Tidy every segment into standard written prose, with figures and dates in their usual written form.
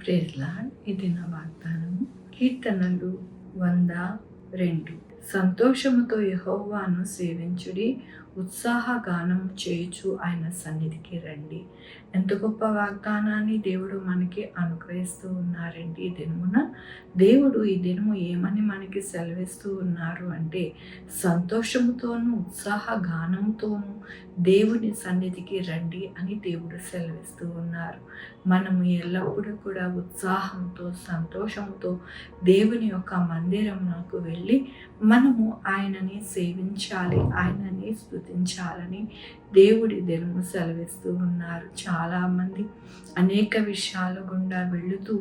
Praise lord. ఇది నా వాగ్దానము. కీర్తనలు 102. సంతోషముతో యెహోవాను సేవించుడి, ఉత్సాహగానము చేయుచు ఆయన సన్నిధికి రండి. ఎంత గొప్ప వాగ్దానాన్ని దేవుడు మనకి అనుగ్రహిస్తూ ఉన్నారండి. ఈ దినమున దేవుడు ఈ దినము ఏమని మనకి సెలవిస్తూ ఉన్నారు అంటే, సంతోషముతోనూ ఉత్సాహగానముతోనూ దేవుని సన్నిధికి రండి అని దేవుడు సెలవిస్తూ ఉన్నారు. మనము ఎల్లప్పుడూ కూడా ఉత్సాహంతో, సంతోషంతో దేవుని యొక్క మందిరమునకు వెళ్ళి మనము ఆయనని సేవించాలి, ఆయనని స్తుతించాలని దేవుడి దినము సెలవిస్తూ ఉన్నారు. చాలామంది అనేక విషయాల గుండా వెళుతూ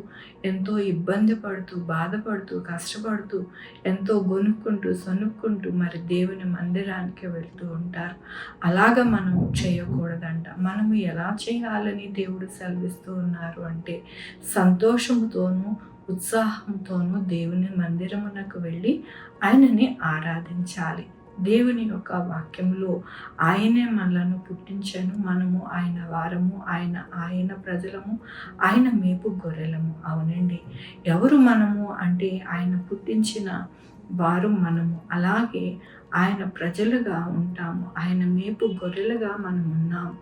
ఎంతో ఇబ్బంది పడుతూ, బాధపడుతూ, కష్టపడుతూ, ఎంతో గొనుక్కుంటూ సొనుక్కుంటూ మరి దేవుని మందిరానికి వెళ్తూ ఉంటారు. అలాగ మనము చేయకూడదంట. మనము ఎలా చేయాలని దేవుడు సెలవిస్తూ ఉన్నారు అంటే, సంతోషముతోనూ ఉత్సాహంతోనూ దేవుని మందిరమునకు వెళ్ళి ఆయనని ఆరాధించాలి. దేవుని యొక్క వాక్యంలో ఆయనే మనలను పుట్టించను, మనము ఆయన వారము, ఆయన ప్రజలము, ఆయన మేపు గొర్రెలము. అవునండి, ఎవరు మనము అంటే ఆయన పుట్టించిన వారు మనము. అలాగే ఆయన ప్రజలుగా ఉంటాము, ఆయన మేపు గొర్రెలుగా మనం ఉన్నాము.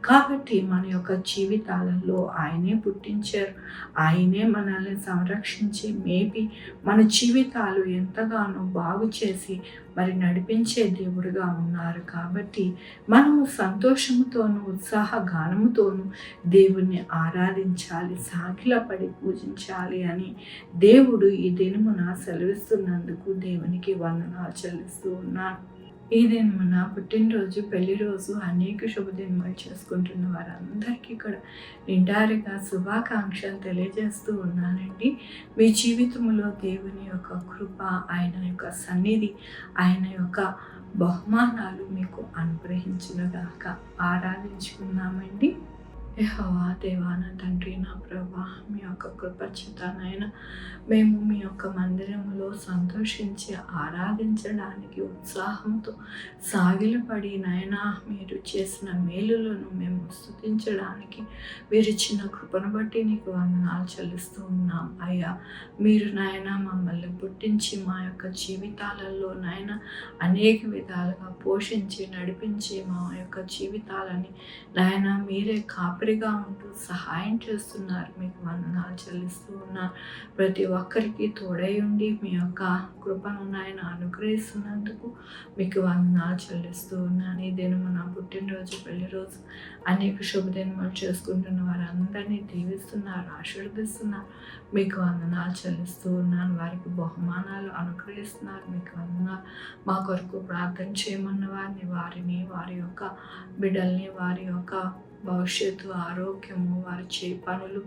కాబట్టి మన యొక్క జీవితాలలో ఆయనే పుట్టించారు, ఆయనే మనల్ని సంరక్షించి మేపి మన జీవితాలు ఎంతగానో బాగు చేసి మరి నడిపించే దేవుడుగా ఉన్నారు. కాబట్టి మనము సంతోషముతోనూ ఉత్సాహగానముతోనూ దేవుణ్ణి ఆరాధించాలి, సాగిలపడి పూజించాలి అని దేవుడు ఈ దినమున సెలవిస్తున్నందుకు దేవునికి వందనాలు చెల్లిస్తూ ఉన్నాను. ఈ దినమున పుట్టినరోజు, పెళ్లి రోజు, అనేక శుభదినములు చేసుకుంటున్న వారందరికీ కూడా నిండారుగా శుభాకాంక్షలు తెలియజేస్తూ ఉన్నానండి. మీ జీవితంలో దేవుని యొక్క కృప, ఆయన యొక్క సన్నిధి, ఆయన యొక్క బహుమానాలు మీకు అనుగ్రహించునుగాక. ఆరాధించుకున్నామండి. యెహోవా దేవా, నా తండ్రి, నా ప్రభా, మీ యొక్క కృపచేతనైనా మేము మీ యొక్క మందిరములో సంతోషించి ఆరాధించడానికి ఉత్సాహంతో సాగిలపడి నాయనా మీరు చేసిన మేలులను మేము స్తుతించడానికి మీరు ఇచ్చిన కృపను బట్టి నీకు వందనాలు చెల్లిస్తూ ఉన్నాం. అయ్యా, మీరు నాయనా మమ్మల్ని పుట్టించి మా యొక్క జీవితాలలో నాయన అనేక విధాలుగా పోషించి నడిపించి మా యొక్క జీవితాలని నాయన మీరే కాపరిగా ఉంటూ సహాయం చేస్తున్నారు. మీకు వందనాలు చెల్లిస్తూ ఉన్నారు. ప్రతి ఒక్కరికి తోడై ఉండి మీ యొక్క కృపను నాయన అనుగ్రహిస్తున్నందుకు మీకు వందనాలు చెల్లిస్తూ ఉన్నాను. ఈ దినము నా పుట్టినరోజు, పెళ్లి రోజు, అనేక శుభదినములు చేసుకుంటున్న వారందరినీ దీవిస్తున్నారు, ఆశీర్వదిస్తున్నారు. మీకు వందనాలు చెల్లిస్తూ ఉన్నాను. వారికి బహుమానాలు అనుగ్రహిస్తున్నారు. మీకు వందనాలు. మా కొరకు ప్రార్థన చేయమన్న వారిని, వారి యొక్క బిడ్డల్ని, వారి యొక్క భవిష్యత్తు, ఆరోగ్యము, వారి చేయి పనులు,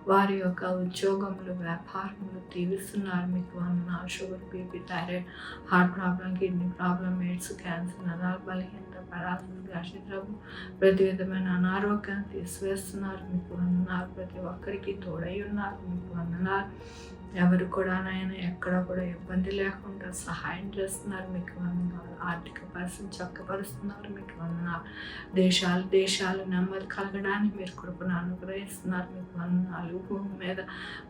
వారి యొక్క ఉద్యోగములు, వ్యాపారములు దీవిస్తున్నారు. మీకు వందనాలు. Sugar, BP, thyroid, heart problem, kidney problem, AIDS, cancer, నరాల బలహీనత, పెరాలసిస్, గ్యాస్ట్రిక్, ప్రతి విధమైన అనారోగ్యాన్ని తీసివేస్తున్నారు. మీకు వందనాలు. ప్రతి ఒక్కరికి తోడై ఉన్నారు. మీకు వందనాలు. ఎవరు కూడా నాయన ఎక్కడ కూడా ఇబ్బంది లేకుండా సహాయం చేస్తున్నారు. మీకు వందనాలు. ఆర్థిక పరిస్థితి చక్కపరుస్తున్నారు. మీకు వందనాలు. దేశాలు నెమ్మది కలగడానికి మీరు కృపను అనుగ్రహిస్తున్నారు. మీకు వందనాలు. భూమి మీద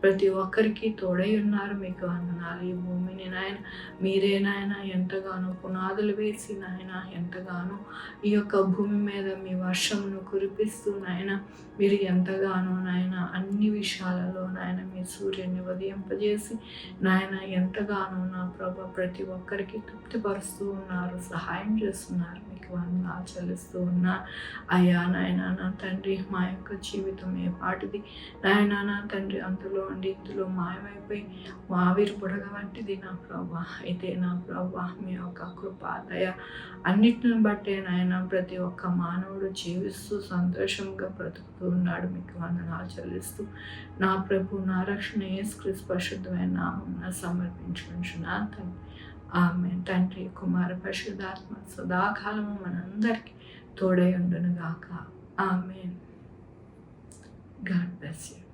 ప్రతి ఒక్కరికి తోడై ఉన్నారు. మీకు వందనాలు. ఈ భూమిని నాయన మీరే నాయన ఎంతగానో పునాదులు వేసి నాయన ఎంతగానో ఈ యొక్క భూమి మీద మీ వర్షమును కురిపిస్తూ నాయన మీరు ఎంతగానో నాయన అన్ని విషయాలలో నాయన మీ సూర్యుని ఉదయింపజేసి నాయన ఎంతగానో నా ప్రభు ప్రతి ఒక్కరికి తృప్తిపరుస్తూ ఉన్నారు, సహాయం చేస్తున్నారు. మీకు వందనాలు చెల్లిస్తూ ఉన్నారు. అయ్యా నాయన నా తండ్రి, మా యొక్క జీవితం ఏ పాటిది నాయన నా తండ్రి, అంతలో ఉండి ఇందులో మాయమైపోయి ఆవిరి బుడగ వంటిది నా ప్రభు. అయితే నా ప్రభు మీ యొక్క కృప, దయ అన్నిటిని బట్టే నాయన ప్రతి ఒక్క మానవుడు జీవిస్తూ సంతోషంగా బ్రతుకుతూ ఉన్నాడు. మీకు వందనాలు చెల్లిస్తూ నా ప్రభు, నా రక్షణ యేసుక్రీస్తు పరిశుద్ధమైన నామమున సమర్పించుకుంటున్నాను తండ్రి. ఆమేన్. తండ్రి, కుమార, పరిశుద్ధాత్మ సదాకాలము మనందరికీ తోడై ఉండును గాక. ఆమేన్. God bless you.